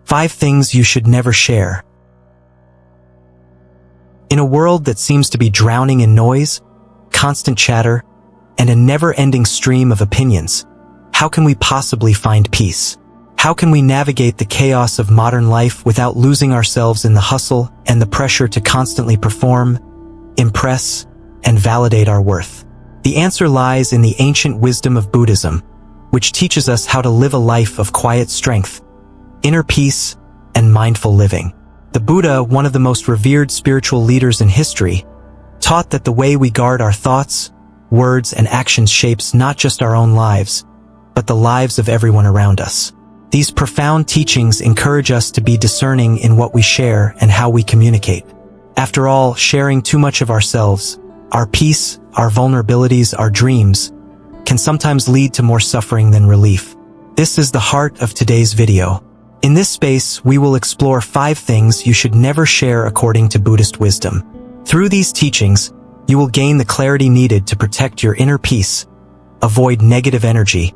5 things you should never share. In a world that seems to be drowning in noise, constant chatter, and a never-ending stream of opinions, how can we possibly find peace? How can we navigate the chaos of modern life without losing ourselves in the hustle and the pressure to constantly perform, impress, and validate our worth? The answer lies in the ancient wisdom of Buddhism, which teaches us how to live a life of quiet strength, inner peace, and mindful living. The Buddha, one of the most revered spiritual leaders in history, taught that the way we guard our thoughts, words, and actions shapes not just our own lives, but the lives of everyone around us. These profound teachings encourage us to be discerning in what we share and how we communicate. After all, sharing too much of ourselves, our peace, our vulnerabilities, our dreams, can sometimes lead to more suffering than relief. This is the heart of today's video. In this space, we will explore 5 things you should never share according to Buddhist wisdom. Through these teachings, you will gain the clarity needed to protect your inner peace, avoid negative energy,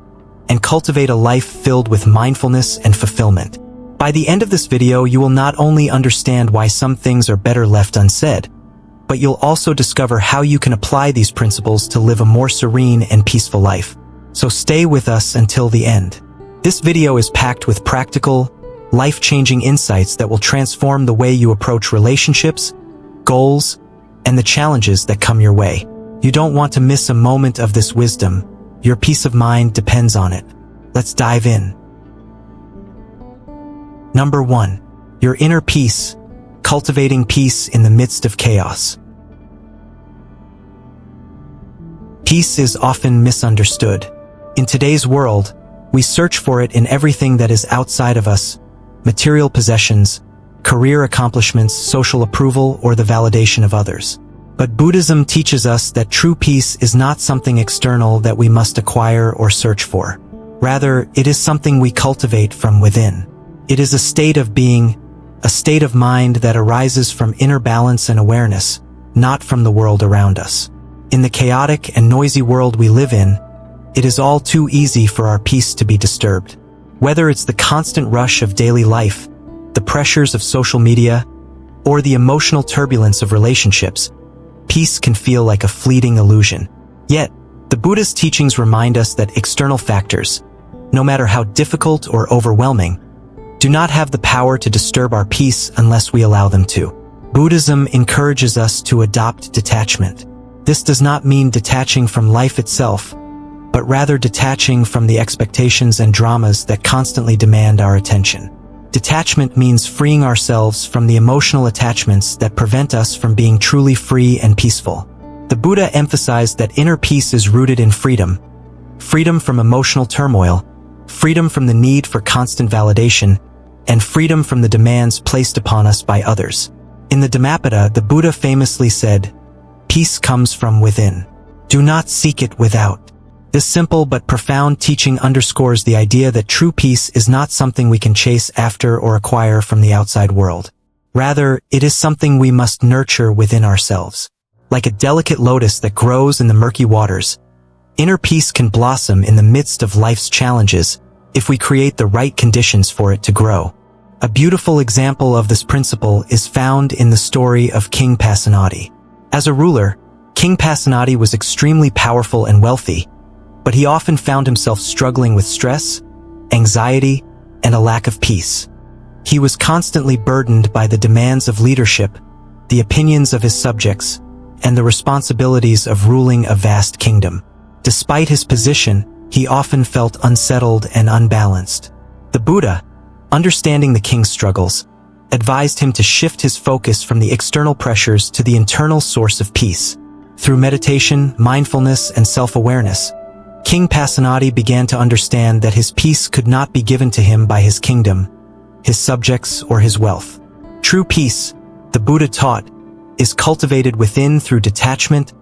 and cultivate a life filled with mindfulness and fulfillment. By the end of this video, you will not only understand why some things are better left unsaid, but you'll also discover how you can apply these principles to live a more serene and peaceful life. So stay with us until the end. This video is packed with practical, life-changing insights that will transform the way you approach relationships, goals, and the challenges that come your way. You don't want to miss a moment of this wisdom. Your peace of mind depends on it. Let's dive in. Number 1. Your inner peace, cultivating peace in the midst of chaos. Peace is often misunderstood. In today's world, we search for it in everything that is outside of us: material possessions, career accomplishments, social approval, or the validation of others. But Buddhism teaches us that true peace is not something external that we must acquire or search for. Rather, it is something we cultivate from within. It is a state of being, a state of mind that arises from inner balance and awareness, not from the world around us. In the chaotic and noisy world we live in, it is all too easy for our peace to be disturbed. Whether it's the constant rush of daily life, the pressures of social media, or the emotional turbulence of relationships, peace can feel like a fleeting illusion. Yet, the Buddhist teachings remind us that external factors, no matter how difficult or overwhelming, do not have the power to disturb our peace unless we allow them to. Buddhism encourages us to adopt detachment. This does not mean detaching from life itself, but rather detaching from the expectations and dramas that constantly demand our attention. Detachment means freeing ourselves from the emotional attachments that prevent us from being truly free and peaceful. The Buddha emphasized that inner peace is rooted in freedom. Freedom from emotional turmoil, freedom from the need for constant validation, and freedom from the demands placed upon us by others. In the Dhammapada, the Buddha famously said, "Peace comes from within. Do not seek it without." This simple but profound teaching underscores the idea that true peace is not something we can chase after or acquire from the outside world. Rather, it is something we must nurture within ourselves. Like a delicate lotus that grows in the murky waters, inner peace can blossom in the midst of life's challenges if we create the right conditions for it to grow. A beautiful example of this principle is found in the story of King Pasenadi. As a ruler, King Pasenadi was extremely powerful and wealthy, but he often found himself struggling with stress, anxiety, and a lack of peace. He was constantly burdened by the demands of leadership, the opinions of his subjects, and the responsibilities of ruling a vast kingdom. Despite his position, he often felt unsettled and unbalanced. The Buddha, understanding the king's struggles, advised him to shift his focus from the external pressures to the internal source of peace. Through meditation, mindfulness, and self-awareness, King Pasenadi began to understand that his peace could not be given to him by his kingdom, his subjects, or his wealth. True peace, the Buddha taught, is cultivated within through detachment,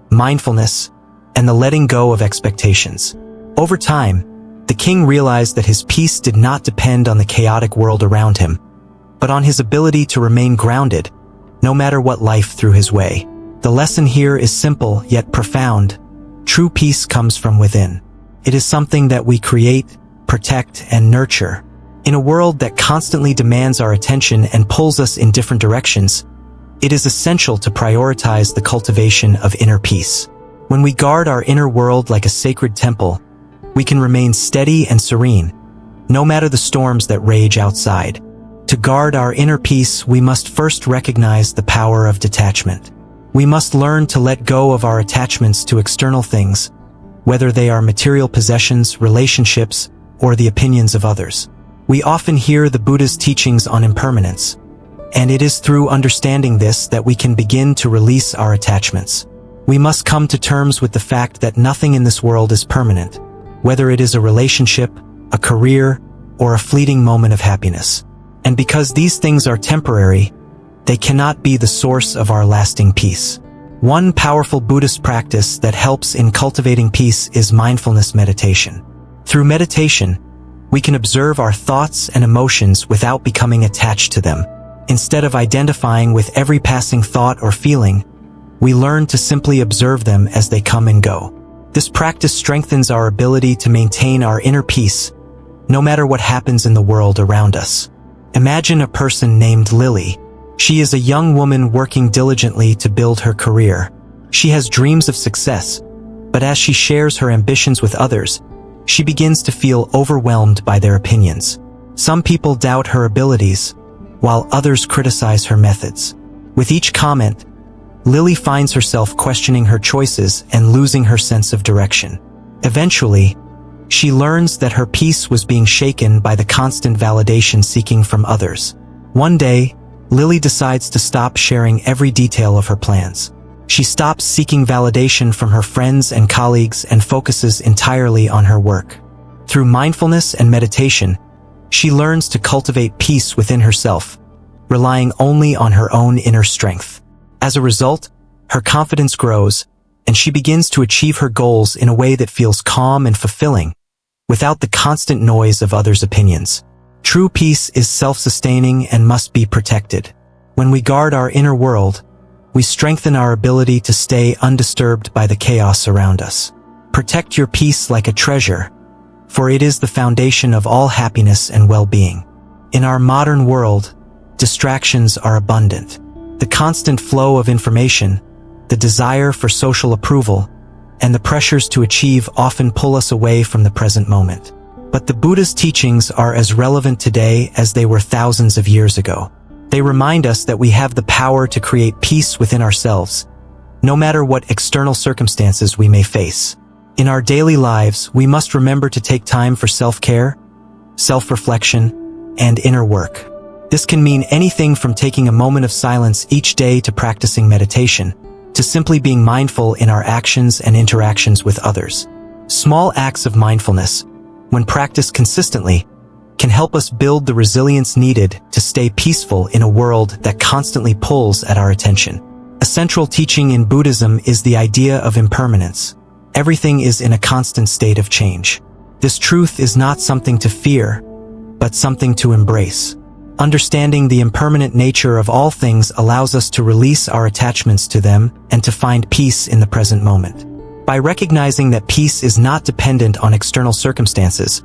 mindfulness, and the letting go of expectations. Over time, the king realized that his peace did not depend on the chaotic world around him, but on his ability to remain grounded, no matter what life threw his way. The lesson here is simple yet profound. True peace comes from within. It is something that we create, protect, and nurture, In a world that constantly demands our attention and pulls us in different directions, it is essential to prioritize the cultivation of inner peace. When we guard our inner world like a sacred temple, we can remain steady and serene, no matter the storms that rage outside. To guard our inner peace, we must first recognize the power of detachment. We must learn to let go of our attachments to external things, whether they are material possessions, relationships, or the opinions of others. We often hear the Buddha's teachings on impermanence, and it is through understanding this that we can begin to release our attachments. We must come to terms with the fact that nothing in this world is permanent, whether it is a relationship, a career, or a fleeting moment of happiness. And because these things are temporary, they cannot be the source of our lasting peace. One powerful Buddhist practice that helps in cultivating peace is mindfulness meditation. Through meditation, we can observe our thoughts and emotions without becoming attached to them. Instead of identifying with every passing thought or feeling, we learn to simply observe them as they come and go. This practice strengthens our ability to maintain our inner peace, no matter what happens in the world around us. Imagine a person named Lily. She is a young woman working diligently to build her career. She has dreams of success, but as she shares her ambitions with others, she begins to feel overwhelmed by their opinions. Some people doubt her abilities, while others criticize her methods. With each comment, Lily finds herself questioning her choices and losing her sense of direction. Eventually, she learns that her peace was being shaken by the constant validation seeking from others. One day, Lily decides to stop sharing every detail of her plans. She stops seeking validation from her friends and colleagues and focuses entirely on her work. Through mindfulness and meditation, she learns to cultivate peace within herself, relying only on her own inner strength. As a result, her confidence grows, and she begins to achieve her goals in a way that feels calm and fulfilling, without the constant noise of others' opinions. True peace is self-sustaining and must be protected. When we guard our inner world, we strengthen our ability to stay undisturbed by the chaos around us. Protect your peace like a treasure, for it is the foundation of all happiness and well-being. In our modern world, distractions are abundant. The constant flow of information, the desire for social approval, and the pressures to achieve often pull us away from the present moment. But the Buddha's teachings are as relevant today as they were thousands of years ago. They remind us that we have the power to create peace within ourselves, no matter what external circumstances we may face. In our daily lives, we must remember to take time for self-care, self-reflection, and inner work. This can mean anything from taking a moment of silence each day to practicing meditation, to simply being mindful in our actions and interactions with others. Small acts of mindfulness, when practiced consistently, can help us build the resilience needed to stay peaceful in a world that constantly pulls at our attention. A central teaching in Buddhism is the idea of impermanence. Everything is in a constant state of change. This truth is not something to fear, but something to embrace. Understanding the impermanent nature of all things allows us to release our attachments to them and to find peace in the present moment. By recognizing that peace is not dependent on external circumstances,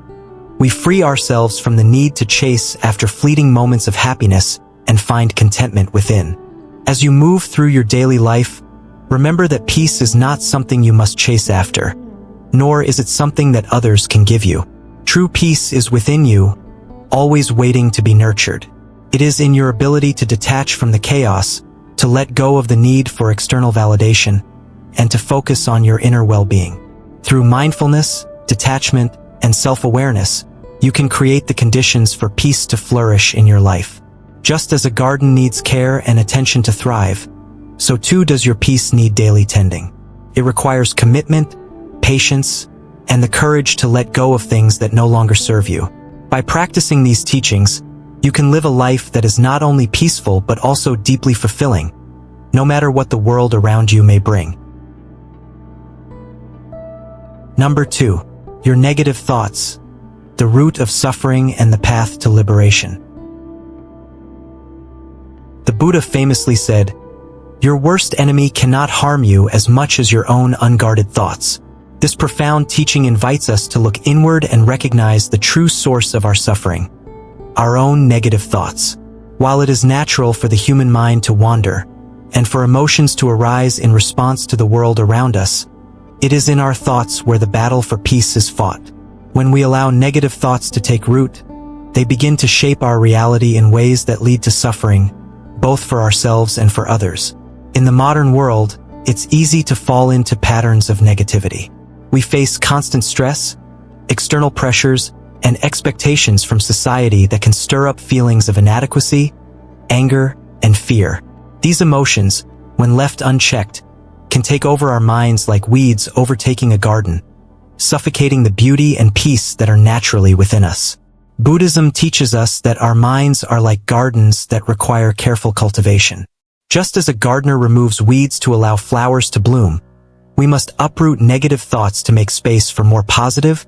we free ourselves from the need to chase after fleeting moments of happiness and find contentment within. As you move through your daily life, remember that peace is not something you must chase after, nor is it something that others can give you. True peace is within you, always waiting to be nurtured. It is in your ability to detach from the chaos, to let go of the need for external validation, and to focus on your inner well-being. Through mindfulness, detachment, and self-awareness, you can create the conditions for peace to flourish in your life. Just as a garden needs care and attention to thrive, so too does your peace need daily tending. It requires commitment, patience, and the courage to let go of things that no longer serve you. By practicing these teachings, you can live a life that is not only peaceful but also deeply fulfilling, no matter what the world around you may bring. Number 2. Your negative thoughts, the root of suffering and the path to liberation. The Buddha famously said, "Your worst enemy cannot harm you as much as your own unguarded thoughts." This profound teaching invites us to look inward and recognize the true source of our suffering, our own negative thoughts. While it is natural for the human mind to wander, and for emotions to arise in response to the world around us, it is in our thoughts where the battle for peace is fought. When we allow negative thoughts to take root, they begin to shape our reality in ways that lead to suffering, both for ourselves and for others. In the modern world, it's easy to fall into patterns of negativity. We face constant stress, external pressures, and expectations from society that can stir up feelings of inadequacy, anger, and fear. These emotions, when left unchecked, can take over our minds like weeds overtaking a garden, suffocating the beauty and peace that are naturally within us. Buddhism teaches us that our minds are like gardens that require careful cultivation. Just as a gardener removes weeds to allow flowers to bloom, we must uproot negative thoughts to make space for more positive,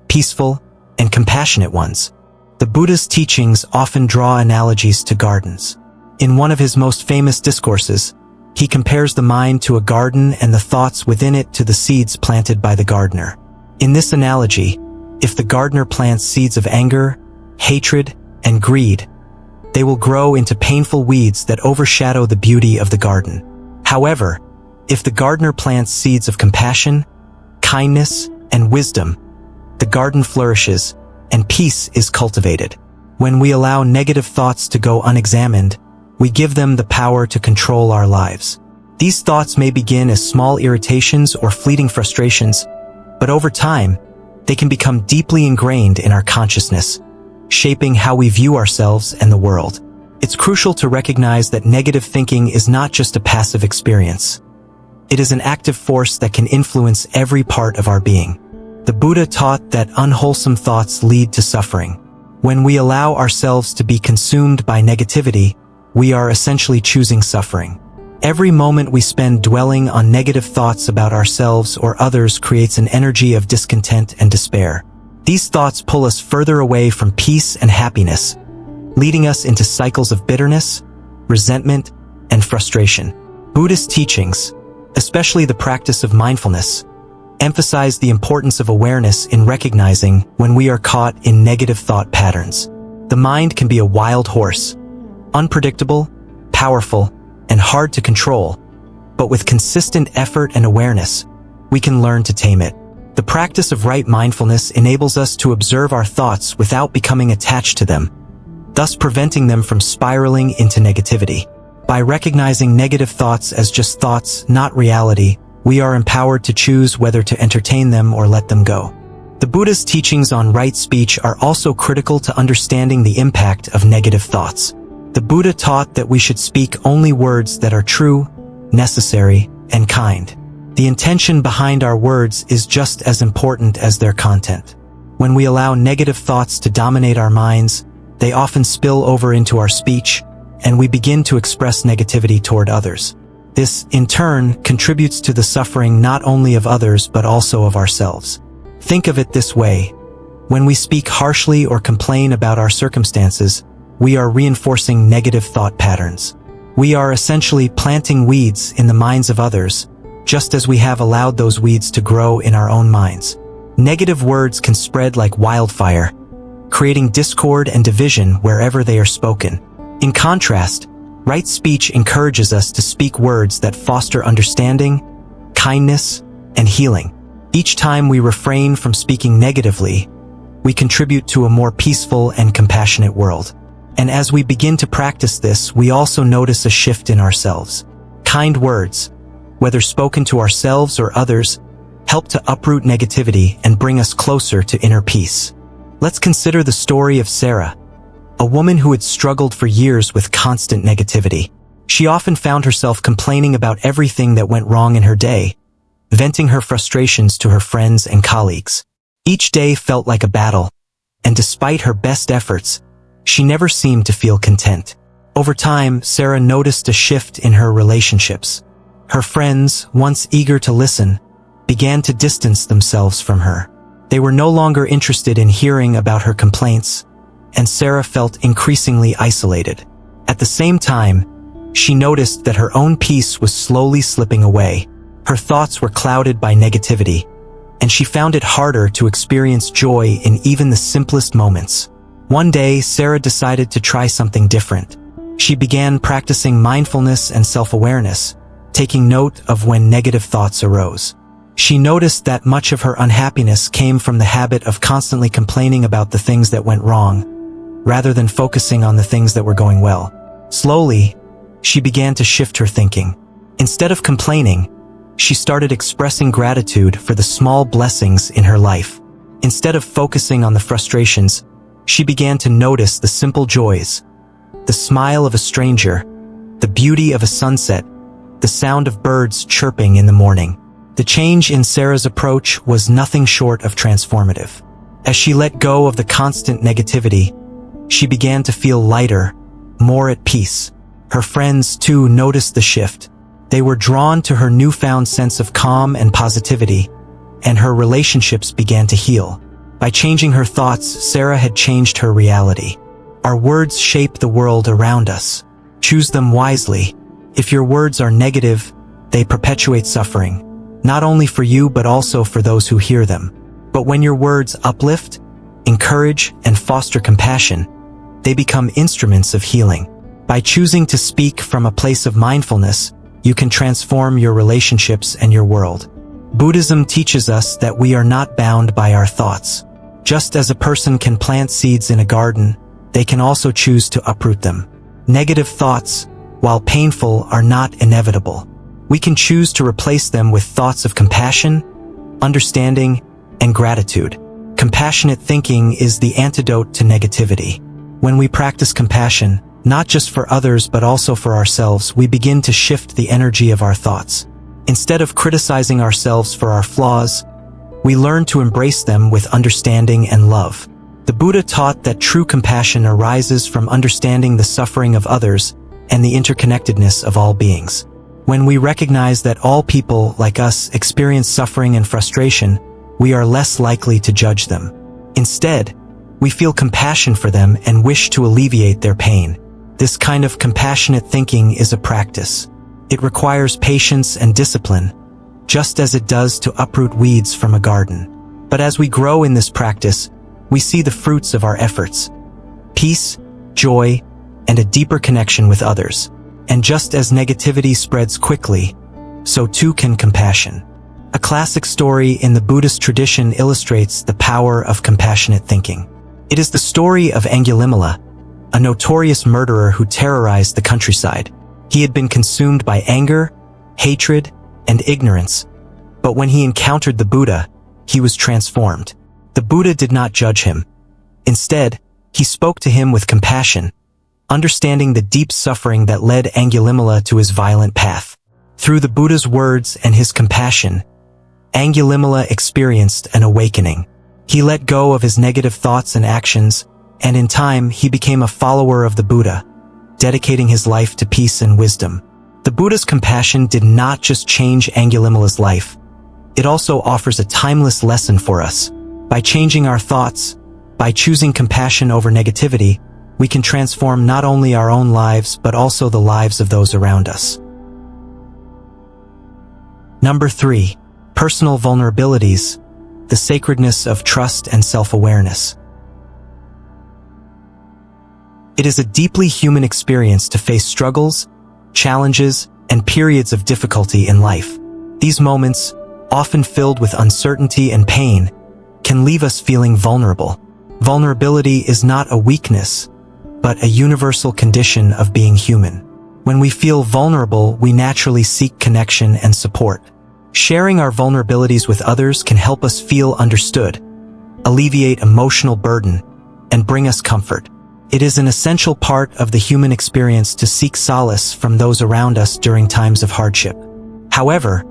peaceful, and compassionate ones. The Buddha's teachings often draw analogies to gardens. In one of his most famous discourses, he compares the mind to a garden and the thoughts within it to the seeds planted by the gardener. In this analogy, if the gardener plants seeds of anger, hatred, and greed, they will grow into painful weeds that overshadow the beauty of the garden. However, if the gardener plants seeds of compassion, kindness, and wisdom, the garden flourishes and peace is cultivated. When we allow negative thoughts to go unexamined, we give them the power to control our lives. These thoughts may begin as small irritations or fleeting frustrations, but over time, they can become deeply ingrained in our consciousness, shaping how we view ourselves and the world. It's crucial to recognize that negative thinking is not just a passive experience. It is an active force that can influence every part of our being. The Buddha taught that unwholesome thoughts lead to suffering. When we allow ourselves to be consumed by negativity, we are essentially choosing suffering. Every moment we spend dwelling on negative thoughts about ourselves or others creates an energy of discontent and despair. These thoughts pull us further away from peace and happiness, leading us into cycles of bitterness, resentment, and frustration. Buddhist teachings, especially the practice of mindfulness, emphasize the importance of awareness in recognizing when we are caught in negative thought patterns. The mind can be a wild horse, unpredictable, powerful, and hard to control, but with consistent effort and awareness, we can learn to tame it. The practice of right mindfulness enables us to observe our thoughts without becoming attached to them, thus preventing them from spiraling into negativity. By recognizing negative thoughts as just thoughts, not reality, we are empowered to choose whether to entertain them or let them go. The Buddha's teachings on right speech are also critical to understanding the impact of negative thoughts. The Buddha taught that we should speak only words that are true, necessary, and kind. The intention behind our words is just as important as their content. When we allow negative thoughts to dominate our minds, they often spill over into our speech, and we begin to express negativity toward others. This, in turn, contributes to the suffering not only of others but also of ourselves. Think of it this way. When we speak harshly or complain about our circumstances, we are reinforcing negative thought patterns. We are essentially planting weeds in the minds of others, just as we have allowed those weeds to grow in our own minds. Negative words can spread like wildfire, creating discord and division wherever they are spoken. In contrast, right speech encourages us to speak words that foster understanding, kindness, and healing. Each time we refrain from speaking negatively, we contribute to a more peaceful and compassionate world. And as we begin to practice this, we also notice a shift in ourselves. Kind words, whether spoken to ourselves or others, help to uproot negativity and bring us closer to inner peace. Let's consider the story of Sarah, a woman who had struggled for years with constant negativity. She often found herself complaining about everything that went wrong in her day, venting her frustrations to her friends and colleagues. Each day felt like a battle, and despite her best efforts, she never seemed to feel content. Over time, Sarah noticed a shift in her relationships. Her friends, once eager to listen, began to distance themselves from her. They were no longer interested in hearing about her complaints, and Sarah felt increasingly isolated. At the same time, she noticed that her own peace was slowly slipping away. Her thoughts were clouded by negativity, and she found it harder to experience joy in even the simplest moments. One day, Sarah decided to try something different. She began practicing mindfulness and self-awareness, taking note of when negative thoughts arose. She noticed that much of her unhappiness came from the habit of constantly complaining about the things that went wrong, rather than focusing on the things that were going well. Slowly, she began to shift her thinking. Instead of complaining, she started expressing gratitude for the small blessings in her life. Instead of focusing on the frustrations, she began to notice the simple joys, the smile of a stranger, the beauty of a sunset, the sound of birds chirping in the morning. The change in Sarah's approach was nothing short of transformative. As she let go of the constant negativity, she began to feel lighter, more at peace. Her friends, too, noticed the shift. They were drawn to her newfound sense of calm and positivity, and her relationships began to heal. By changing her thoughts, Sarah had changed her reality. Our words shape the world around us. Choose them wisely. If your words are negative, they perpetuate suffering, not only for you but also for those who hear them. But when your words uplift, encourage, and foster compassion, they become instruments of healing. By choosing to speak from a place of mindfulness, you can transform your relationships and your world. Buddhism teaches us that we are not bound by our thoughts. Just as a person can plant seeds in a garden, they can also choose to uproot them. Negative thoughts, while painful, are not inevitable. We can choose to replace them with thoughts of compassion, understanding, and gratitude. Compassionate thinking is the antidote to negativity. When we practice compassion, not just for others but also for ourselves, we begin to shift the energy of our thoughts. Instead of criticizing ourselves for our flaws, we learn to embrace them with understanding and love. The Buddha taught that true compassion arises from understanding the suffering of others and the interconnectedness of all beings. When we recognize that all people, like us, experience suffering and frustration, we are less likely to judge them. Instead, we feel compassion for them and wish to alleviate their pain. This kind of compassionate thinking is a practice. It requires patience and discipline, just as it does to uproot weeds from a garden. But as we grow in this practice, we see the fruits of our efforts: peace, joy, and a deeper connection with others. And just as negativity spreads quickly, so too can compassion. A classic story in the Buddhist tradition illustrates the power of compassionate thinking. It is the story of Angulimala, a notorious murderer who terrorized the countryside. He had been consumed by anger, hatred, and ignorance, but when he encountered the Buddha, he was transformed. The Buddha did not judge him. Instead, he spoke to him with compassion, understanding the deep suffering that led Angulimala to his violent path. Through the Buddha's words and his compassion, Angulimala experienced an awakening. He let go of his negative thoughts and actions, and in time he became a follower of the Buddha, dedicating his life to peace and wisdom. The Buddha's compassion did not just change Angulimala's life, it also offers a timeless lesson for us. By changing our thoughts, by choosing compassion over negativity, we can transform not only our own lives but also the lives of those around us. Number 3. Personal vulnerabilities, the sacredness of trust and self-awareness. It is a deeply human experience to face struggles, challenges, and periods of difficulty in life. These moments, often filled with uncertainty and pain, can leave us feeling vulnerable. Vulnerability is not a weakness, but a universal condition of being human. When we feel vulnerable, we naturally seek connection and support. Sharing our vulnerabilities with others can help us feel understood, alleviate emotional burden, and bring us comfort. It is an essential part of the human experience to seek solace from those around us during times of hardship. However,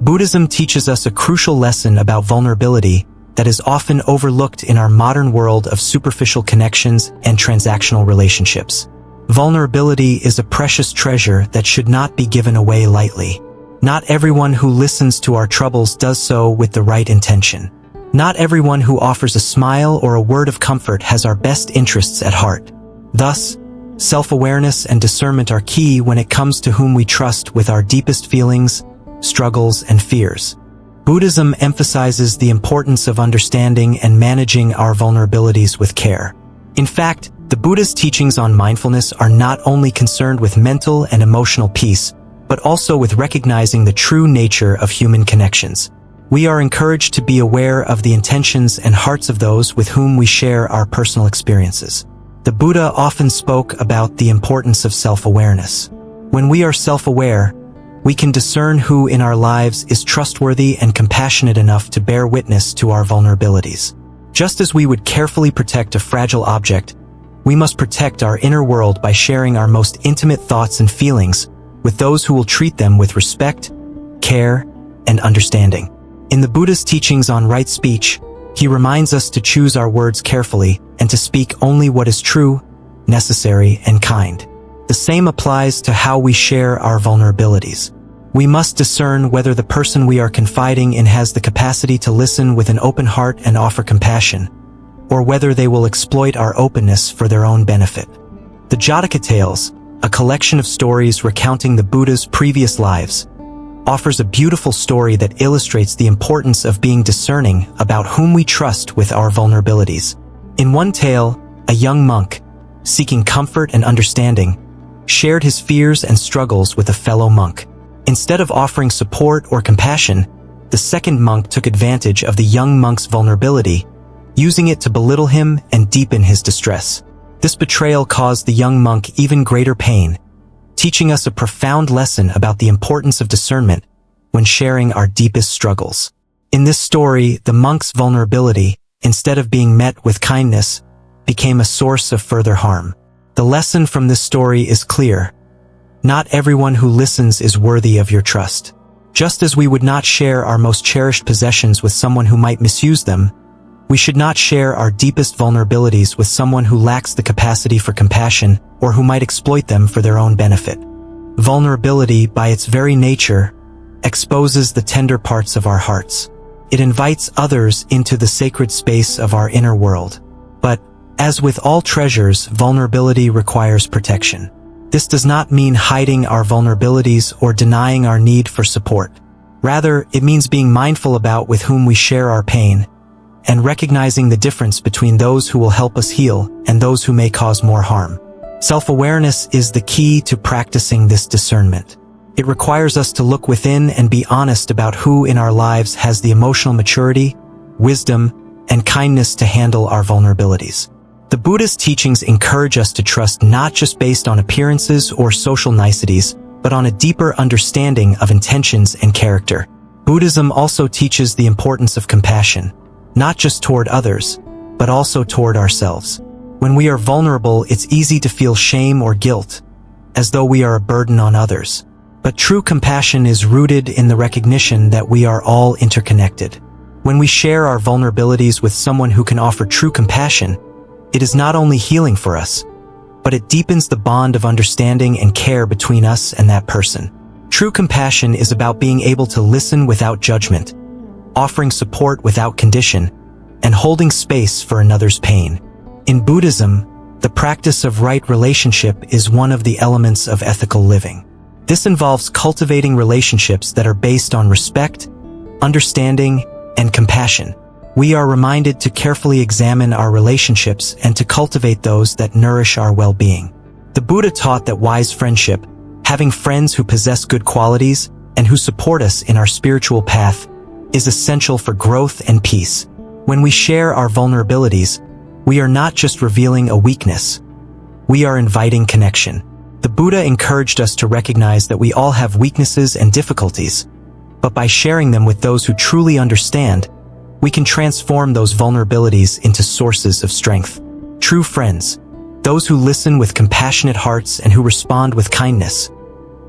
Buddhism teaches us a crucial lesson about vulnerability that is often overlooked in our modern world of superficial connections and transactional relationships. Vulnerability is a precious treasure that should not be given away lightly. Not everyone who listens to our troubles does so with the right intention. Not everyone who offers a smile or a word of comfort has our best interests at heart. Thus, self-awareness and discernment are key when it comes to whom we trust with our deepest feelings, struggles, and fears. Buddhism emphasizes the importance of understanding and managing our vulnerabilities with care. In fact, the Buddha's teachings on mindfulness are not only concerned with mental and emotional peace, but also with recognizing the true nature of human connections. We are encouraged to be aware of the intentions and hearts of those with whom we share our personal experiences. The Buddha often spoke about the importance of self-awareness. When we are self-aware, we can discern who in our lives is trustworthy and compassionate enough to bear witness to our vulnerabilities. Just as we would carefully protect a fragile object, we must protect our inner world by sharing our most intimate thoughts and feelings with those who will treat them with respect, care, and understanding. In the Buddha's teachings on right speech, he reminds us to choose our words carefully and to speak only what is true, necessary, and kind. The same applies to how we share our vulnerabilities. We must discern whether the person we are confiding in has the capacity to listen with an open heart and offer compassion, or whether they will exploit our openness for their own benefit. The Jataka Tales, a collection of stories recounting the Buddha's previous lives, offers a beautiful story that illustrates the importance of being discerning about whom we trust with our vulnerabilities. In one tale, a young monk, seeking comfort and understanding, shared his fears and struggles with a fellow monk. Instead of offering support or compassion, the second monk took advantage of the young monk's vulnerability, using it to belittle him and deepen his distress. This betrayal caused the young monk even greater pain, teaching us a profound lesson about the importance of discernment when sharing our deepest struggles. In this story, the monk's vulnerability, instead of being met with kindness, became a source of further harm. The lesson from this story is clear. Not everyone who listens is worthy of your trust. Just as we would not share our most cherished possessions with someone who might misuse them, we should not share our deepest vulnerabilities with someone who lacks the capacity for compassion or who might exploit them for their own benefit. Vulnerability, by its very nature, exposes the tender parts of our hearts. It invites others into the sacred space of our inner world. But, as with all treasures, vulnerability requires protection. This does not mean hiding our vulnerabilities or denying our need for support. Rather, it means being mindful about with whom we share our pain, and recognizing the difference between those who will help us heal and those who may cause more harm. Self-awareness is the key to practicing this discernment. It requires us to look within and be honest about who in our lives has the emotional maturity, wisdom, and kindness to handle our vulnerabilities. The Buddha's teachings encourage us to trust not just based on appearances or social niceties, but on a deeper understanding of intentions and character. Buddhism also teaches the importance of compassion, not just toward others, but also toward ourselves. When we are vulnerable, it's easy to feel shame or guilt, as though we are a burden on others. But true compassion is rooted in the recognition that we are all interconnected. When we share our vulnerabilities with someone who can offer true compassion, it is not only healing for us, but it deepens the bond of understanding and care between us and that person. True compassion is about being able to listen without judgment, offering support without condition, and holding space for another's pain. In Buddhism, the practice of right relationship is one of the elements of ethical living. This involves cultivating relationships that are based on respect, understanding, and compassion. We are reminded to carefully examine our relationships and to cultivate those that nourish our well-being. The Buddha taught that wise friendship, having friends who possess good qualities and who support us in our spiritual path, is essential for growth and peace. When we share our vulnerabilities, we are not just revealing a weakness. We are inviting connection. The Buddha encouraged us to recognize that we all have weaknesses and difficulties, but by sharing them with those who truly understand, we can transform those vulnerabilities into sources of strength. True friends, those who listen with compassionate hearts and who respond with kindness,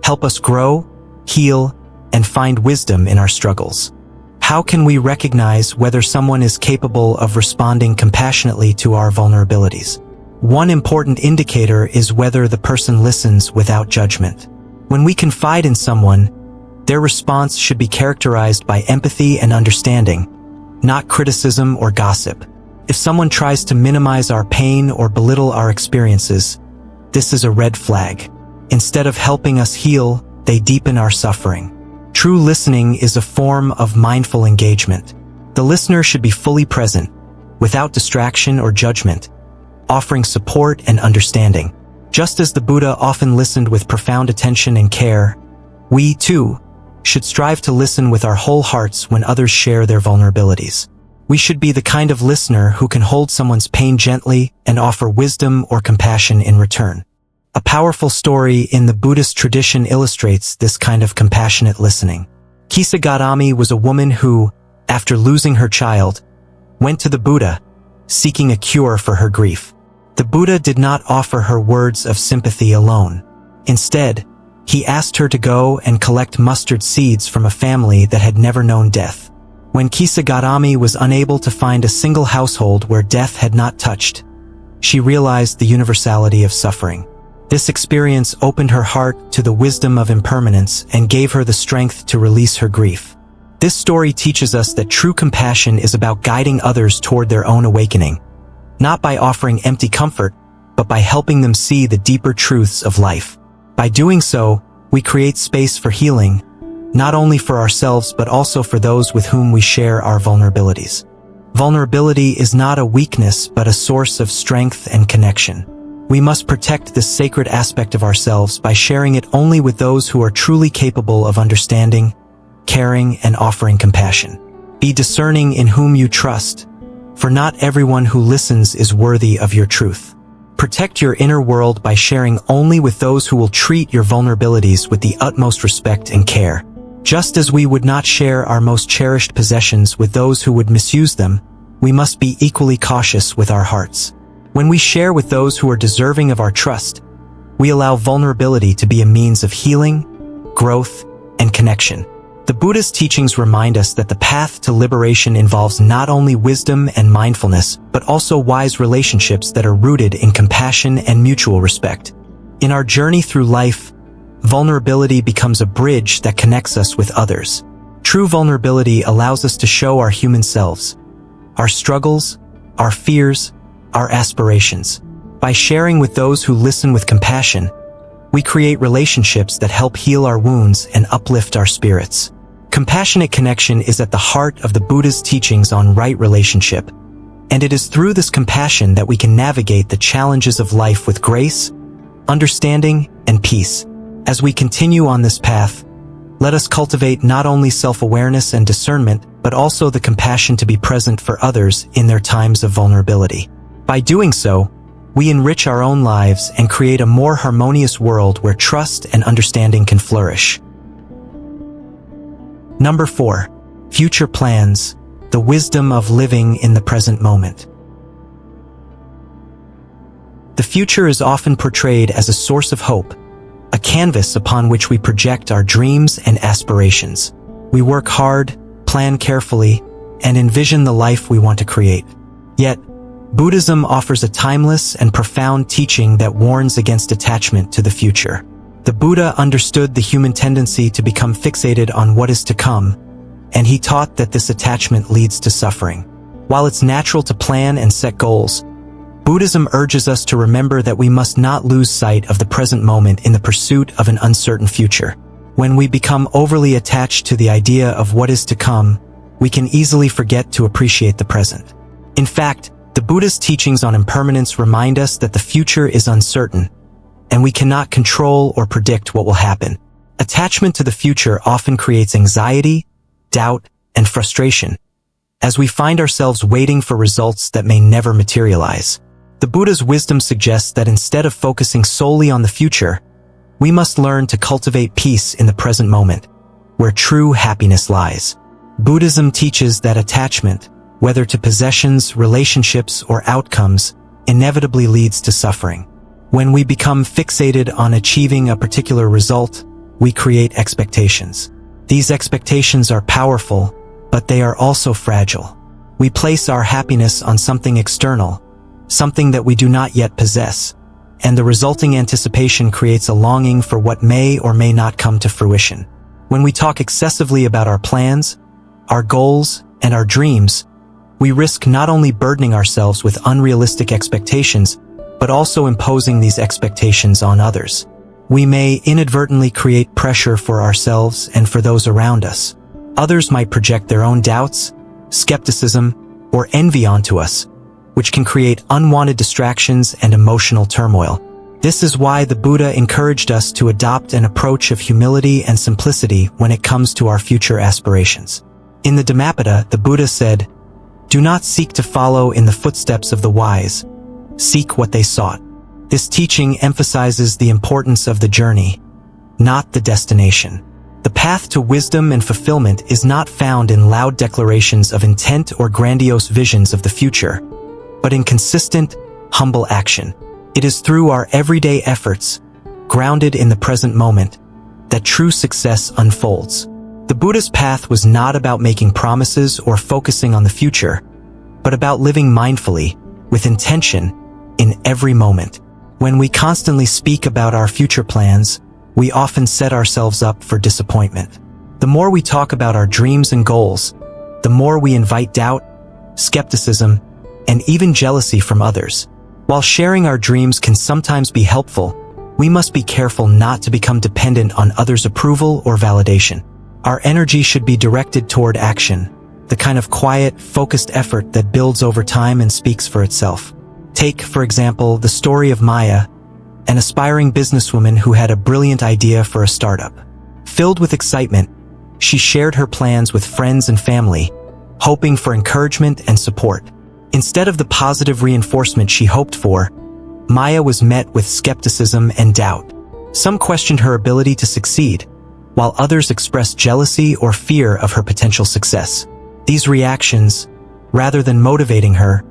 help us grow, heal, and find wisdom in our struggles. How can we recognize whether someone is capable of responding compassionately to our vulnerabilities? One important indicator is whether the person listens without judgment. When we confide in someone, their response should be characterized by empathy and understanding, not criticism or gossip. If someone tries to minimize our pain or belittle our experiences, this is a red flag. Instead of helping us heal, they deepen our suffering. True listening is a form of mindful engagement. The listener should be fully present, without distraction or judgment, offering support and understanding. Just as the Buddha often listened with profound attention and care, we, too, should strive to listen with our whole hearts when others share their vulnerabilities. We should be the kind of listener who can hold someone's pain gently and offer wisdom or compassion in return. A powerful story in the Buddhist tradition illustrates this kind of compassionate listening. Kisa Gautami was a woman who, after losing her child, went to the Buddha, seeking a cure for her grief. The Buddha did not offer her words of sympathy alone. Instead, he asked her to go and collect mustard seeds from a family that had never known death. When Kisa Gautami was unable to find a single household where death had not touched, she realized the universality of suffering. This experience opened her heart to the wisdom of impermanence and gave her the strength to release her grief. This story teaches us that true compassion is about guiding others toward their own awakening, not by offering empty comfort, but by helping them see the deeper truths of life. By doing so, we create space for healing, not only for ourselves but also for those with whom we share our vulnerabilities. Vulnerability is not a weakness but a source of strength and connection. We must protect this sacred aspect of ourselves by sharing it only with those who are truly capable of understanding, caring, and offering compassion. Be discerning in whom you trust, for not everyone who listens is worthy of your truth. Protect your inner world by sharing only with those who will treat your vulnerabilities with the utmost respect and care. Just as we would not share our most cherished possessions with those who would misuse them, we must be equally cautious with our hearts. When we share with those who are deserving of our trust, we allow vulnerability to be a means of healing, growth, and connection. The Buddhist teachings remind us that the path to liberation involves not only wisdom and mindfulness, but also wise relationships that are rooted in compassion and mutual respect. In our journey through life, vulnerability becomes a bridge that connects us with others. True vulnerability allows us to show our human selves, our struggles, our fears, our aspirations. By sharing with those who listen with compassion, we create relationships that help heal our wounds and uplift our spirits. Compassionate connection is at the heart of the Buddha's teachings on right relationship, and it is through this compassion that we can navigate the challenges of life with grace, understanding, and peace. As we continue on this path, let us cultivate not only self-awareness and discernment, but also the compassion to be present for others in their times of vulnerability. By doing so, we enrich our own lives and create a more harmonious world where trust and understanding can flourish. Number 4. Future plans, the wisdom of living in the present moment. The future is often portrayed as a source of hope, a canvas upon which we project our dreams and aspirations. We work hard, plan carefully, and envision the life we want to create. Yet, Buddhism offers a timeless and profound teaching that warns against attachment to the future. The Buddha understood the human tendency to become fixated on what is to come, and he taught that this attachment leads to suffering. While it's natural to plan and set goals, Buddhism urges us to remember that we must not lose sight of the present moment in the pursuit of an uncertain future. When we become overly attached to the idea of what is to come, we can easily forget to appreciate the present. In fact, the Buddha's teachings on impermanence remind us that the future is uncertain, and we cannot control or predict what will happen. Attachment to the future often creates anxiety, doubt, and frustration, as we find ourselves waiting for results that may never materialize. The Buddha's wisdom suggests that instead of focusing solely on the future, we must learn to cultivate peace in the present moment, where true happiness lies. Buddhism teaches that attachment, whether to possessions, relationships, or outcomes, inevitably leads to suffering. When we become fixated on achieving a particular result, we create expectations. These expectations are powerful, but they are also fragile. We place our happiness on something external, something that we do not yet possess, and the resulting anticipation creates a longing for what may or may not come to fruition. When we talk excessively about our plans, our goals, and our dreams, we risk not only burdening ourselves with unrealistic expectations, but also imposing these expectations on others. We may inadvertently create pressure for ourselves and for those around us. Others might project their own doubts, skepticism, or envy onto us, which can create unwanted distractions and emotional turmoil. This is why the Buddha encouraged us to adopt an approach of humility and simplicity when it comes to our future aspirations. In the Dhammapada, the Buddha said, "Do not seek to follow in the footsteps of the wise. Seek what they sought." This teaching emphasizes the importance of the journey, not the destination. The path to wisdom and fulfillment is not found in loud declarations of intent or grandiose visions of the future, but in consistent, humble action. It is through our everyday efforts, grounded in the present moment, that true success unfolds. The Buddha's path was not about making promises or focusing on the future, but about living mindfully, with intention, in every moment. When we constantly speak about our future plans, we often set ourselves up for disappointment. The more we talk about our dreams and goals, the more we invite doubt, skepticism, and even jealousy from others. While sharing our dreams can sometimes be helpful, we must be careful not to become dependent on others' approval or validation. Our energy should be directed toward action, the kind of quiet, focused effort that builds over time and speaks for itself. Take, for example, the story of Maya, an aspiring businesswoman who had a brilliant idea for a startup. Filled with excitement, she shared her plans with friends and family, hoping for encouragement and support. Instead of the positive reinforcement she hoped for, Maya was met with skepticism and doubt. Some questioned her ability to succeed, while others expressed jealousy or fear of her potential success. These reactions, rather than motivating her,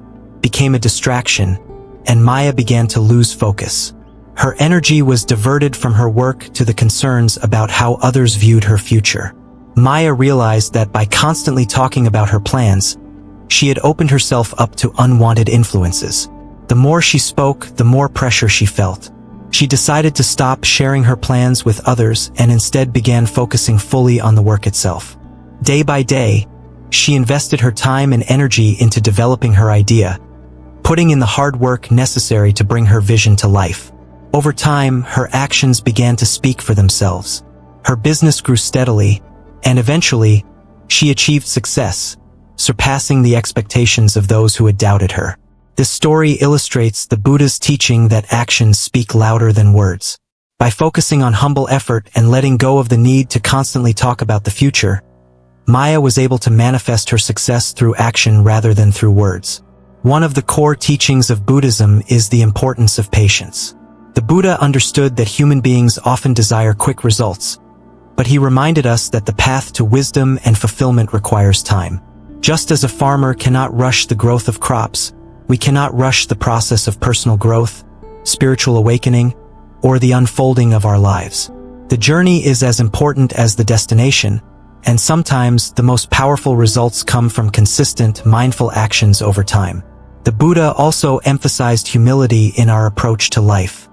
became a distraction, and Maya began to lose focus. Her energy was diverted from her work to the concerns about how others viewed her future. Maya realized that by constantly talking about her plans, she had opened herself up to unwanted influences. The more she spoke, the more pressure she felt. She decided to stop sharing her plans with others and instead began focusing fully on the work itself. Day by day, she invested her time and energy into developing her idea, putting in the hard work necessary to bring her vision to life. Over time, her actions began to speak for themselves. Her business grew steadily, and eventually, she achieved success, surpassing the expectations of those who had doubted her. This story illustrates the Buddha's teaching that actions speak louder than words. By focusing on humble effort and letting go of the need to constantly talk about the future, Maya was able to manifest her success through action rather than through words. One of the core teachings of Buddhism is the importance of patience. The Buddha understood that human beings often desire quick results, but he reminded us that the path to wisdom and fulfillment requires time. Just as a farmer cannot rush the growth of crops, we cannot rush the process of personal growth, spiritual awakening, or the unfolding of our lives. The journey is as important as the destination, and sometimes the most powerful results come from consistent, mindful actions over time. The Buddha also emphasized humility in our approach to life.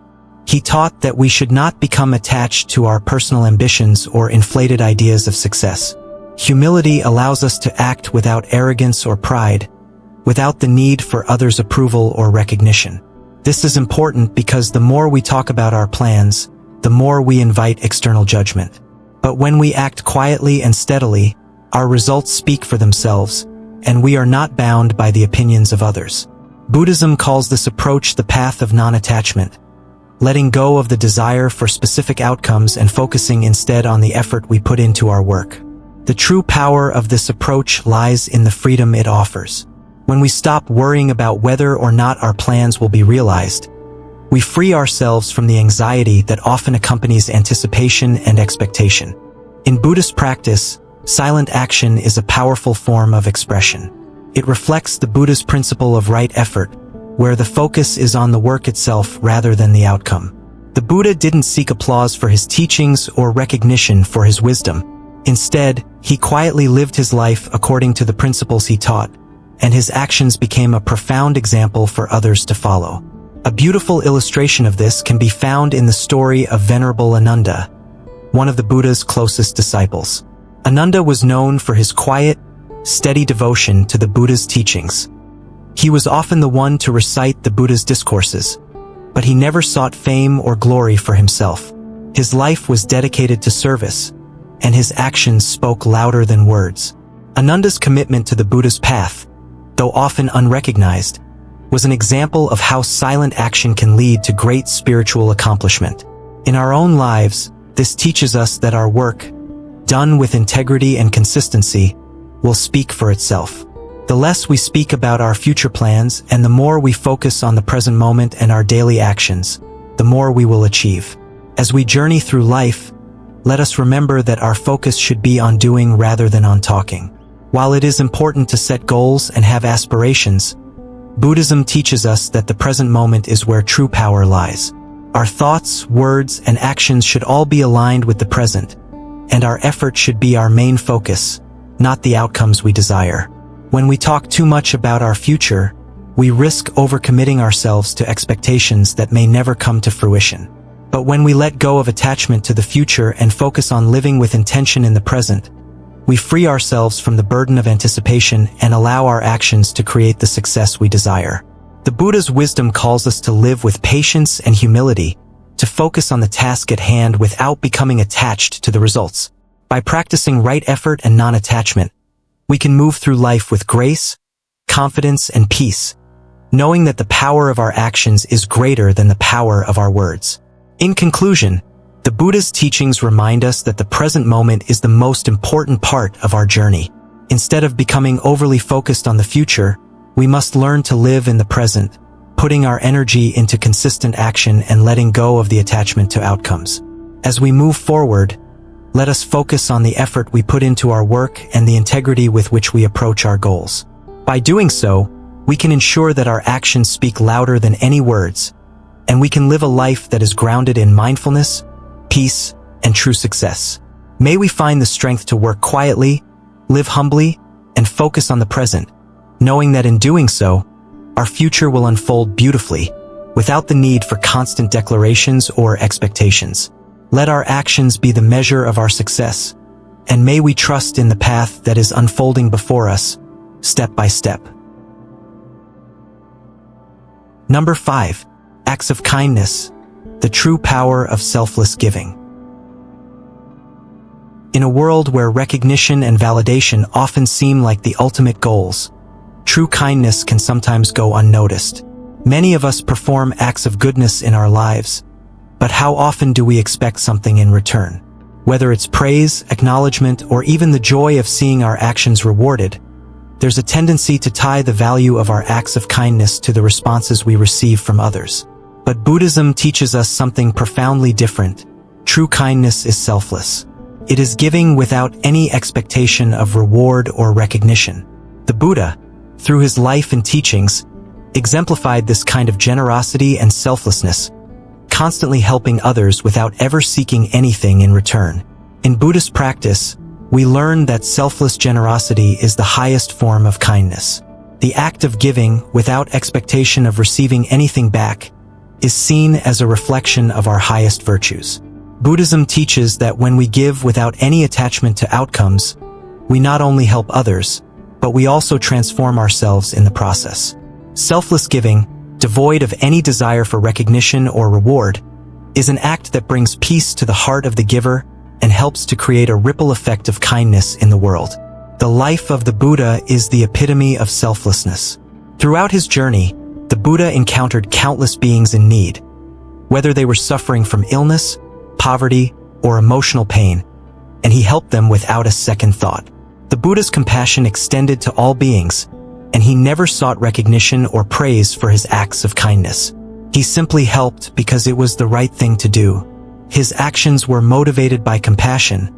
He taught that we should not become attached to our personal ambitions or inflated ideas of success. Humility allows us to act without arrogance or pride, without the need for others' approval or recognition. This is important because the more we talk about our plans, the more we invite external judgment. But when we act quietly and steadily, our results speak for themselves, and we are not bound by the opinions of others. Buddhism calls this approach the path of non-attachment, letting go of the desire for specific outcomes and focusing instead on the effort we put into our work. The true power of this approach lies in the freedom it offers. When we stop worrying about whether or not our plans will be realized, we free ourselves from the anxiety that often accompanies anticipation and expectation. In Buddhist practice, silent action is a powerful form of expression. It reflects the Buddha's principle of right effort, where the focus is on the work itself rather than the outcome. The Buddha didn't seek applause for his teachings or recognition for his wisdom. Instead, he quietly lived his life according to the principles he taught, and his actions became a profound example for others to follow. A beautiful illustration of this can be found in the story of Venerable Ananda, one of the Buddha's closest disciples. Ananda was known for his quiet, steady devotion to the Buddha's teachings. He was often the one to recite the Buddha's discourses, but he never sought fame or glory for himself. His life was dedicated to service, and his actions spoke louder than words. Ananda's commitment to the Buddha's path, though often unrecognized, was an example of how silent action can lead to great spiritual accomplishment. In our own lives, this teaches us that our work, done with integrity and consistency, will speak for itself. The less we speak about our future plans and the more we focus on the present moment and our daily actions, the more we will achieve. As we journey through life, let us remember that our focus should be on doing rather than on talking. While it is important to set goals and have aspirations, Buddhism teaches us that the present moment is where true power lies. Our thoughts, words, and actions should all be aligned with the present, and our effort should be our main focus, not the outcomes we desire. When we talk too much about our future, we risk overcommitting ourselves to expectations that may never come to fruition. But when we let go of attachment to the future and focus on living with intention in the present, we free ourselves from the burden of anticipation and allow our actions to create the success we desire. The Buddha's wisdom calls us to live with patience and humility, to focus on the task at hand without becoming attached to the results. By practicing right effort and non-attachment, we can move through life with grace, confidence, and peace, knowing that the power of our actions is greater than the power of our words. In conclusion, the Buddha's teachings remind us that the present moment is the most important part of our journey. Instead of becoming overly focused on the future, we must learn to live in the present, putting our energy into consistent action and letting go of the attachment to outcomes. As we move forward, let us focus on the effort we put into our work and the integrity with which we approach our goals. By doing so, we can ensure that our actions speak louder than any words, and we can live a life that is grounded in mindfulness, peace, and true success. May we find the strength to work quietly, live humbly, and focus on the present, knowing that in doing so, our future will unfold beautifully, without the need for constant declarations or expectations. Let our actions be the measure of our success, and may we trust in the path that is unfolding before us, step by step. Number 5. Acts of kindness, the true power of selfless giving. In a world where recognition and validation often seem like the ultimate goals, true kindness can sometimes go unnoticed. Many of us perform acts of goodness in our lives, but how often do we expect something in return? Whether it's praise, acknowledgement, or even the joy of seeing our actions rewarded, there's a tendency to tie the value of our acts of kindness to the responses we receive from others. But Buddhism teaches us something profoundly different. True kindness is selfless. It is giving without any expectation of reward or recognition. The Buddha, through his life and teachings, exemplified this kind of generosity and selflessness, constantly helping others without ever seeking anything in return. In Buddhist practice, we learn that selfless generosity is the highest form of kindness. The act of giving without expectation of receiving anything back is seen as a reflection of our highest virtues. Buddhism teaches that when we give without any attachment to outcomes, we not only help others, but we also transform ourselves in the process. Selfless giving, devoid of any desire for recognition or reward, is an act that brings peace to the heart of the giver and helps to create a ripple effect of kindness in the world. The life of the Buddha is the epitome of selflessness. Throughout his journey, the Buddha encountered countless beings in need, whether they were suffering from illness, poverty, or emotional pain, and he helped them without a second thought. The Buddha's compassion extended to all beings, and he never sought recognition or praise for his acts of kindness. He simply helped because it was the right thing to do. His actions were motivated by compassion,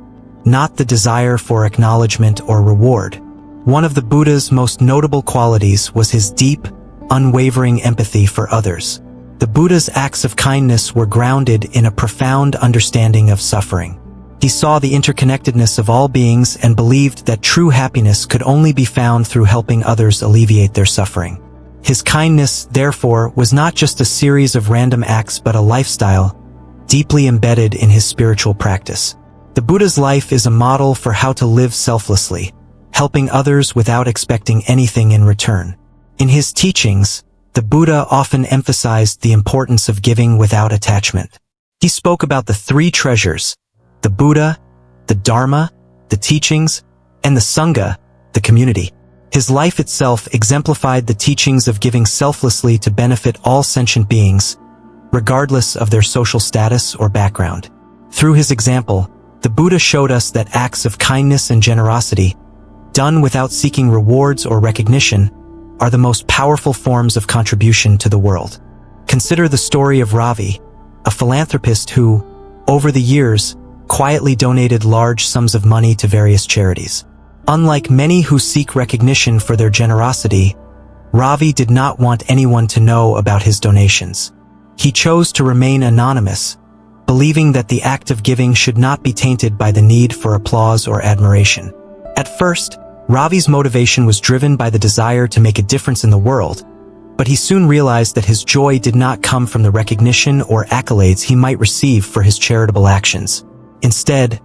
not the desire for acknowledgement or reward. One of the Buddha's most notable qualities was his deep, unwavering empathy for others. The Buddha's acts of kindness were grounded in a profound understanding of suffering. He saw the interconnectedness of all beings and believed that true happiness could only be found through helping others alleviate their suffering. His kindness, therefore, was not just a series of random acts but a lifestyle, deeply embedded in his spiritual practice. The Buddha's life is a model for how to live selflessly, helping others without expecting anything in return. In his teachings, the Buddha often emphasized the importance of giving without attachment. He spoke about the three treasures: the Buddha, the Dharma, the teachings, and the Sangha, the community. His life itself exemplified the teachings of giving selflessly to benefit all sentient beings, regardless of their social status or background. Through his example, the Buddha showed us that acts of kindness and generosity, done without seeking rewards or recognition, are the most powerful forms of contribution to the world. Consider the story of Ravi, a philanthropist who, over the years, quietly donated large sums of money to various charities. Unlike many who seek recognition for their generosity, Ravi did not want anyone to know about his donations. He chose to remain anonymous, believing that the act of giving should not be tainted by the need for applause or admiration. At first, Ravi's motivation was driven by the desire to make a difference in the world, but he soon realized that his joy did not come from the recognition or accolades he might receive for his charitable actions. Instead,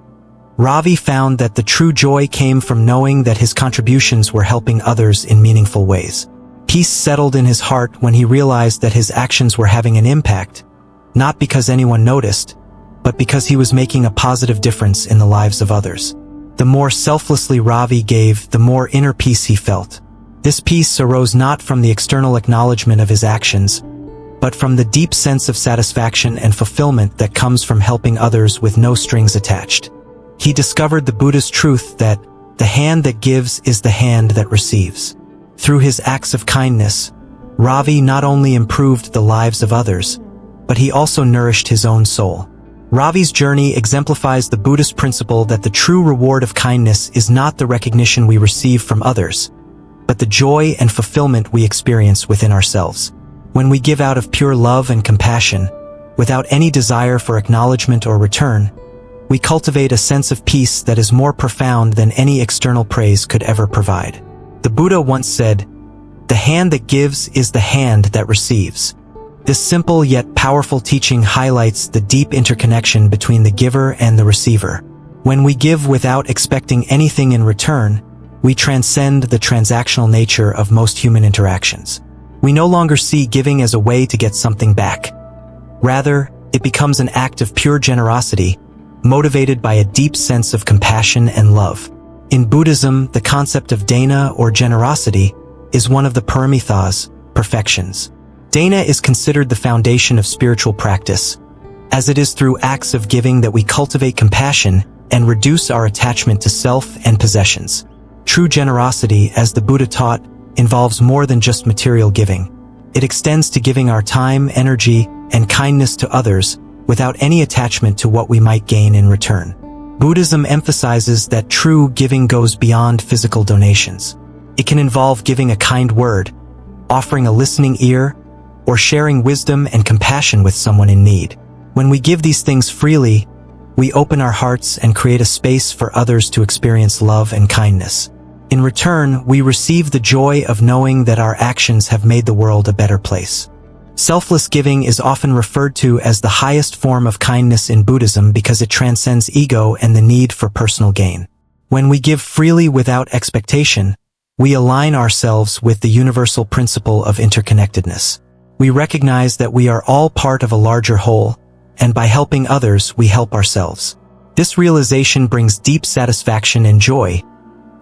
Ravi found that the true joy came from knowing that his contributions were helping others in meaningful ways. Peace settled in his heart when he realized that his actions were having an impact, not because anyone noticed, but because he was making a positive difference in the lives of others. The more selflessly Ravi gave, the more inner peace he felt. This peace arose not from the external acknowledgement of his actions, but from the deep sense of satisfaction and fulfillment that comes from helping others with no strings attached. He discovered the Buddha's truth that the hand that gives is the hand that receives. Through his acts of kindness, Ravi not only improved the lives of others, but he also nourished his own soul. Ravi's journey exemplifies the Buddhist principle that the true reward of kindness is not the recognition we receive from others, but the joy and fulfillment we experience within ourselves. When we give out of pure love and compassion, without any desire for acknowledgement or return, we cultivate a sense of peace that is more profound than any external praise could ever provide. The Buddha once said, "The hand that gives is the hand that receives." This simple yet powerful teaching highlights the deep interconnection between the giver and the receiver. When we give without expecting anything in return, we transcend the transactional nature of most human interactions. We no longer see giving as a way to get something back. Rather, it becomes an act of pure generosity, motivated by a deep sense of compassion and love. In Buddhism, the concept of dana or generosity is one of the paramithas, perfections. Dana is considered the foundation of spiritual practice, as it is through acts of giving that we cultivate compassion and reduce our attachment to self and possessions. True generosity, as the Buddha taught, involves more than just material giving. It extends to giving our time, energy, and kindness to others without any attachment to what we might gain in return. Buddhism emphasizes that true giving goes beyond physical donations. It can involve giving a kind word, offering a listening ear, or sharing wisdom and compassion with someone in need. When we give these things freely, we open our hearts and create a space for others to experience love and kindness. In return, we receive the joy of knowing that our actions have made the world a better place. Selfless giving is often referred to as the highest form of kindness in Buddhism because it transcends ego and the need for personal gain. When we give freely without expectation, we align ourselves with the universal principle of interconnectedness. We recognize that we are all part of a larger whole, and by helping others, we help ourselves. This realization brings deep satisfaction and joy,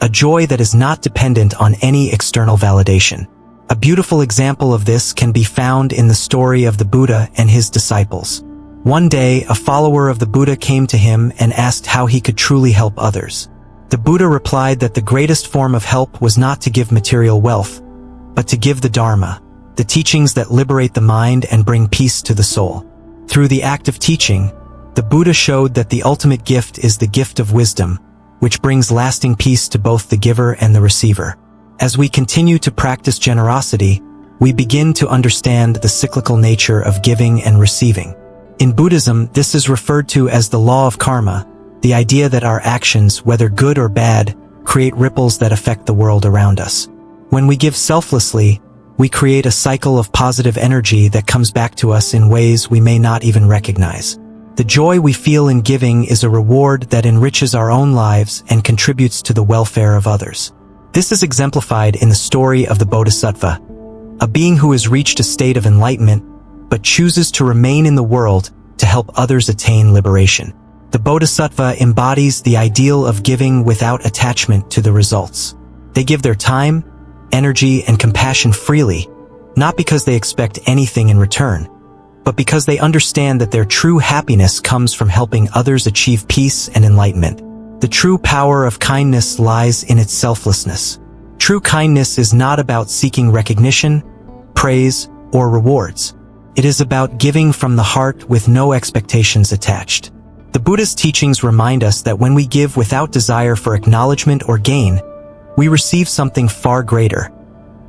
a joy that is not dependent on any external validation. A beautiful example of this can be found in the story of the Buddha and his disciples. One day, a follower of the Buddha came to him and asked how he could truly help others. The Buddha replied that the greatest form of help was not to give material wealth, but to give the Dharma, the teachings that liberate the mind and bring peace to the soul. Through the act of teaching, the Buddha showed that the ultimate gift is the gift of wisdom, which brings lasting peace to both the giver and the receiver. As we continue to practice generosity, we begin to understand the cyclical nature of giving and receiving. In Buddhism, this is referred to as the law of karma, the idea that our actions, whether good or bad, create ripples that affect the world around us. When we give selflessly, we create a cycle of positive energy that comes back to us in ways we may not even recognize. The joy we feel in giving is a reward that enriches our own lives and contributes to the welfare of others. This is exemplified in the story of the Bodhisattva, a being who has reached a state of enlightenment but chooses to remain in the world to help others attain liberation. The Bodhisattva embodies the ideal of giving without attachment to the results. They give their time, energy, and compassion freely, not because they expect anything in return, but because they understand that their true happiness comes from helping others achieve peace and enlightenment. The true power of kindness lies in its selflessness. True kindness is not about seeking recognition, praise, or rewards. It is about giving from the heart with no expectations attached. The Buddhist teachings remind us that when we give without desire for acknowledgement or gain, we receive something far greater,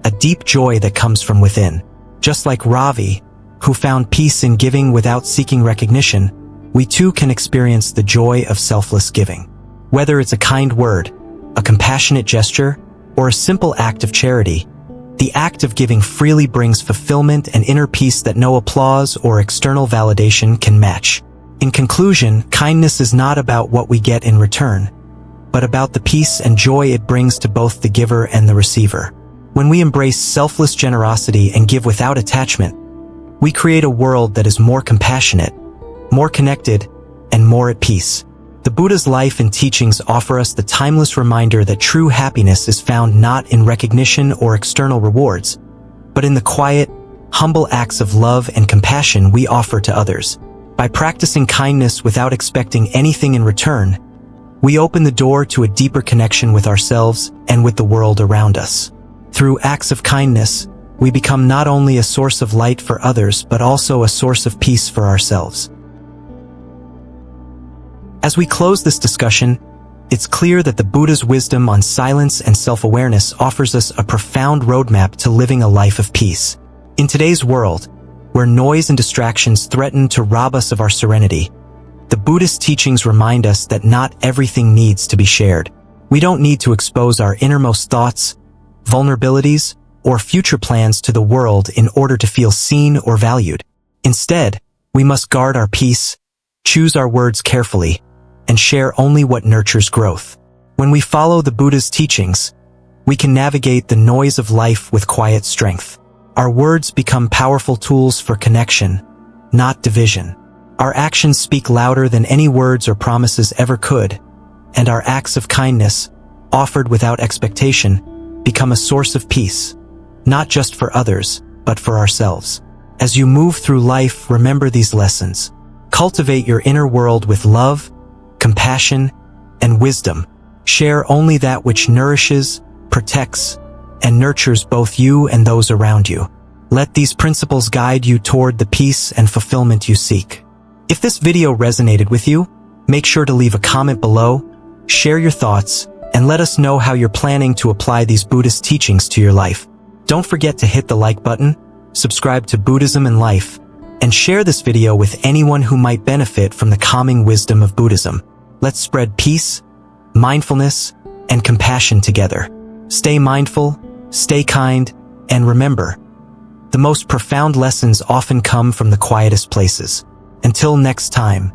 a deep joy that comes from within. Just like Ravi, who found peace in giving without seeking recognition, we too can experience the joy of selfless giving. Whether it's a kind word, a compassionate gesture, or a simple act of charity, the act of giving freely brings fulfillment and inner peace that no applause or external validation can match. In conclusion, kindness is not about what we get in return, but about the peace and joy it brings to both the giver and the receiver. When we embrace selfless generosity and give without attachment, we create a world that is more compassionate, more connected, and more at peace. The Buddha's life and teachings offer us the timeless reminder that true happiness is found not in recognition or external rewards, but in the quiet, humble acts of love and compassion we offer to others. By practicing kindness without expecting anything in return, we open the door to a deeper connection with ourselves and with the world around us. Through acts of kindness, we become not only a source of light for others but also a source of peace for ourselves. As we close this discussion, it's clear that the Buddha's wisdom on silence and self-awareness offers us a profound roadmap to living a life of peace. In today's world, where noise and distractions threaten to rob us of our serenity, the Buddhist teachings remind us that not everything needs to be shared. We don't need to expose our innermost thoughts, vulnerabilities, or future plans to the world in order to feel seen or valued. Instead, we must guard our peace, choose our words carefully, and share only what nurtures growth. When we follow the Buddha's teachings, we can navigate the noise of life with quiet strength. Our words become powerful tools for connection, not division. Our actions speak louder than any words or promises ever could, and our acts of kindness, offered without expectation, become a source of peace, not just for others, but for ourselves. As you move through life, remember these lessons. Cultivate your inner world with love, compassion, and wisdom. Share only that which nourishes, protects, and nurtures both you and those around you. Let these principles guide you toward the peace and fulfillment you seek. If this video resonated with you, make sure to leave a comment below, share your thoughts, and let us know how you're planning to apply these Buddhist teachings to your life. Don't forget to hit the like button, subscribe to Buddhism and Life, and share this video with anyone who might benefit from the calming wisdom of Buddhism. Let's spread peace, mindfulness, and compassion together. Stay mindful, stay kind, and remember, the most profound lessons often come from the quietest places. Until next time.